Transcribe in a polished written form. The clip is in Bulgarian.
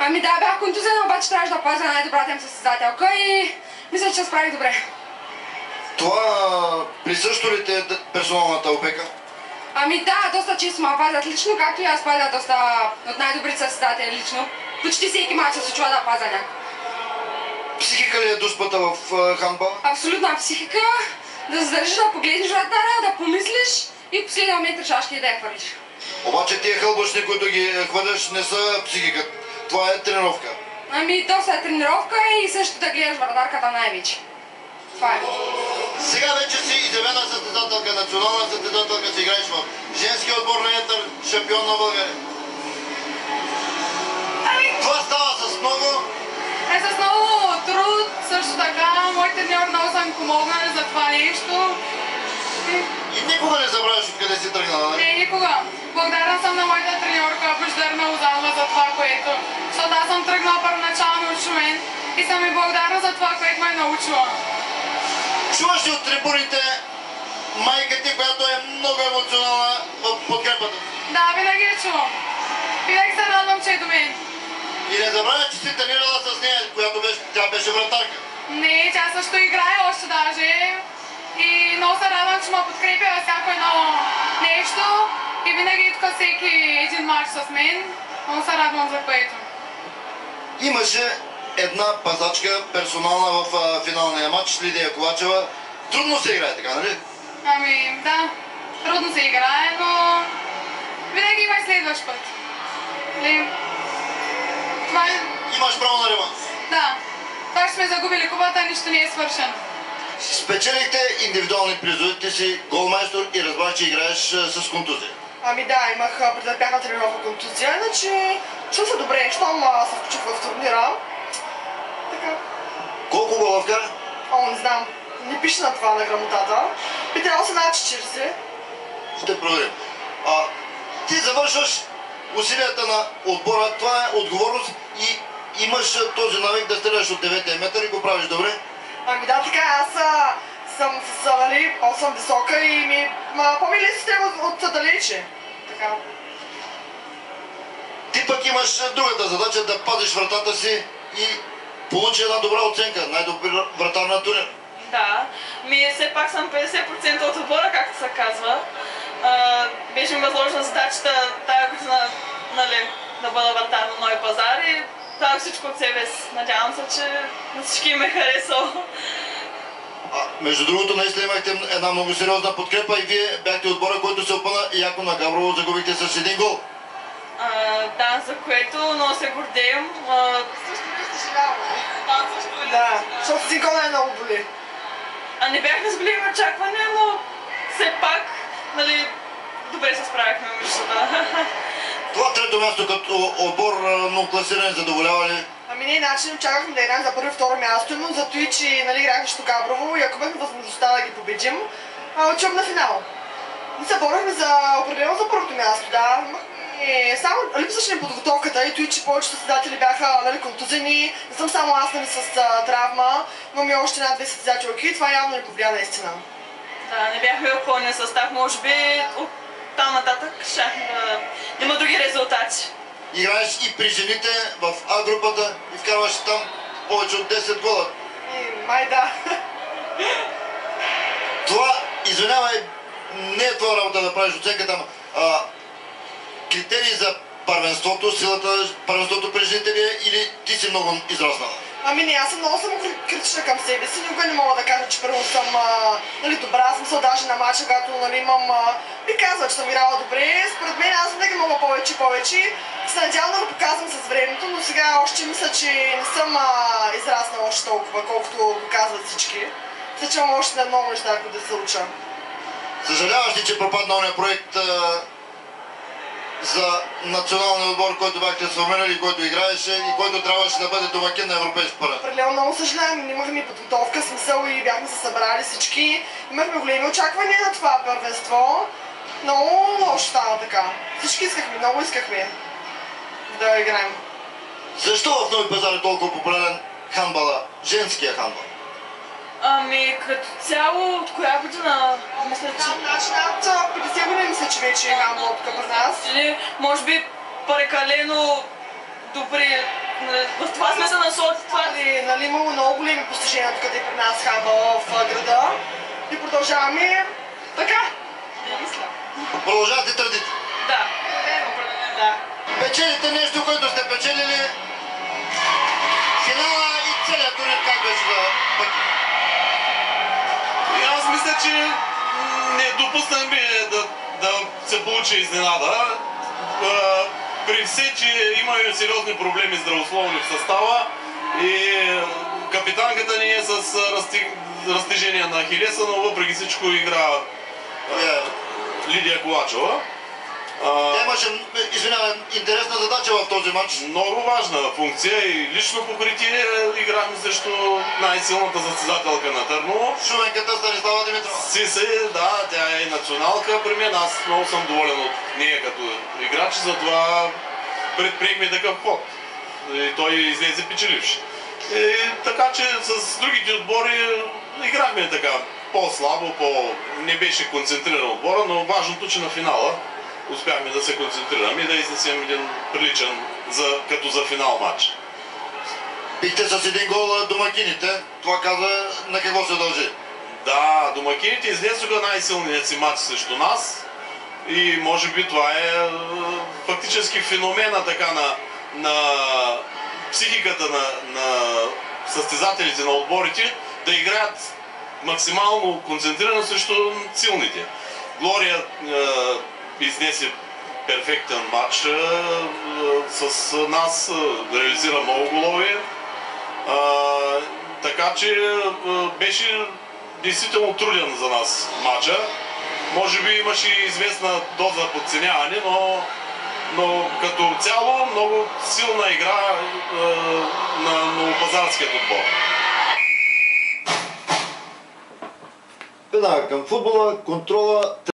Ами да, бях контузена, обаче трябваше да пазя най-добрата им състезателка и мисля, че се справих добре. Това присъщо ли те персоналната опека? Ами да, доста често ме пазят лично, както и аз пазя доста от най-добрите състезатели лично. Почти всеки мач се случва да пазя някак. Психика ли е дуспата в хандбала? Абсолютна психика. Да задържиш, да погледнеш вратаря, да помислиш и в последния момент решаш да я хвърлиш. Обаче тия хълбашни, които ги хвърляш, не са психика. Това е тренировка. Ами доста е тренировка и също да гледаш вратарката най-вече. Това е. Сега вече си изявена състезателка, национална състезателка, си играеш в женския отбор на Етър, шампион на България. Това става с много... С много труд, също така, мой треньор много са ми помогнали за това нещо. И никога не забравяш откъде си тръгнала, нали? Не, никога. Благодарна съм на моята треньорка Бождарна Озанова за това, което... Защото аз съм тръгнала първоначално от Шумен и съм и благодарна за това, което ме е научила. Чуваш ли от трибуните майка ти, която е много емоционална в подкрепата? Да, винаги я чувам. Винаги се радвам, че е до мен. И не забравя, че си тренирала с нея, която тя беше вратарка. Не, тя също играе още даже. И много се радвам, че ме подкрепя във всяко едно нещо. И винаги тук всеки един мач с мен. Много се радвам за което. Имаше една пазачка персонална в финалния матч, Лидия Ковачева. Трудно се играе така, нали? Ами, да. Трудно се играе, но винаги има и следващ път. Това е... Имаш право на реванс. Да. Това ще сме загубили купата, нищо не е свършено. Спечелихте индивидуални призове, ти си голмайстор и разбрах, че играеш с контузия. Ами да, претърпях на тренировка контузия, иначе чувствам се добре, щом се включих в турнира. Така. Колко гола вкара? О, не знам. Не пише на това на грамотата. Би трябвало се над 40. Ще проверим. Ти завършваш усилията на отбора, това е отговорност и имаш този навик да стреляш от 9 метър и го правиш добре? Ами да, така, аз съм с, нали, съм висока и ми по-ми лесно стрема от далече. Така. Ти пък имаш другата задача да пазиш вратата си и получи една добра оценка, най-добър вратар на турнир. Да, все пак съм 50% от отбора, както се казва. Беше ми възложена задачата тая година, нали, да бъда вратар на Нови пазар и дадох всичко от себе си. Надявам се, че на всички ме харесал. Между другото, наистина имахте една много сериозна подкрепа и вие бяхте отбора, който се опъна яко на Габрово, загубихте с един гол. Да, за което много се гордеем. Също не съжаляваме. Да, защото един гол е много боли. Не бяхме с големи очаквания, но все пак, нали, добре се справихме между това. Това трето място като отбор много класиране задоволява ли? Ами не, иначе очаквахме да играем за първо и второ място, но зато и, че нали, играх срещу Габрово и ако имахме възможността да ги победим, отивам на финал. Ние се борихме определено за първото място, да. Само липсваше ни подготовката и той, че повечето състезатели бяха нали, контузени. Не съм само аз нали, с травма, имаме още една-две състезателки и това явно ни повлия наистина. Да, не бяхме в пълния състав, може би от там нататък щяхме да има други резултати. Играеш и при жените в А групата и вкарваш там повече от 10 гола. Май да. Това, извинявай, не е твоя работа да правиш оценката, критерии за първенството, силата първенството при жените ли е или ти си много израснала? Ами не, аз съм много самокритична към себе си, никога не мога да кажа, че първо съм нали, добра, смисъл даже на матча, когато нали, имам, би казала, че съм играла добре. Според мен аз винаги мога повече и повече. Се надявам да го показвам с времето, но сега още мисля, че не съм израснала още толкова, колкото го казват всички. Мисля, че имам още много неща, които да се уча. Съжаляваш ли, че пропадна ония проект за националния отбор, който бяхте сформирали, който играеше и който трябваше да бъде домакин на европейски първенство? Определено много съжалявам, имахме подготовка, смисъл и бяхме се събрали всички. Имахме големи очаквания на това първенство. Много лошо стана така. Всички искахме, много искахме да играем. Защо в Нови пазар е толкова популярен хандбала, женския хандбал? Ами като цяло, от коя година? Мисля, че... Значи над 50 години мисля, че вече е хандбал тук при нас. Или може би прекалено добри В това сме се насочили. Нали, имало много големи постижения тук при нас хаба в града и продължаваме така. Продължавате традиция. Да. Да. Печелите нещо, което сте печелили. Финала и целият турнир как беше за Бъки? И аз мисля, че не допуснахме да се получи изненада. При все, че имаме сериозни проблеми здравословни в състава и капитанката ни е с разтежение на Ахилеса, но въпреки всичко игра Лидия Ковачева. Тя имаше, извинявай, интересна задача в този матч. Много важна функция и лично покритие играхме срещу най-силната състезателка на Търново. Шуменката Станислава Димитрова. Да, тя е националка при мен. Аз много съм доволен от нея като играч, затова предприехме такъв ход. И той излезе печеливш. Така че с другите отбори играхме така по-слабо, не беше концентриран отбора, но важното, че на финала успяхме да се концентрираме и да изнесем един приличен като за финал матч. Бихте с един гол домакините. Това каза на какво се дължи? Да, домакините изнесоха най-силният си матч срещу нас и може би това е фактически феномена така на психиката на състезателите на отборите да играят максимално концентрирано срещу силните. Глория изнесе перфектен матч с нас, реализира много голове. Така че беше действително труден за нас матча. Може би имаше известна доза подценяване, но като цяло много силна игра на новопазарският отбор. Веднага към футбола, контрола.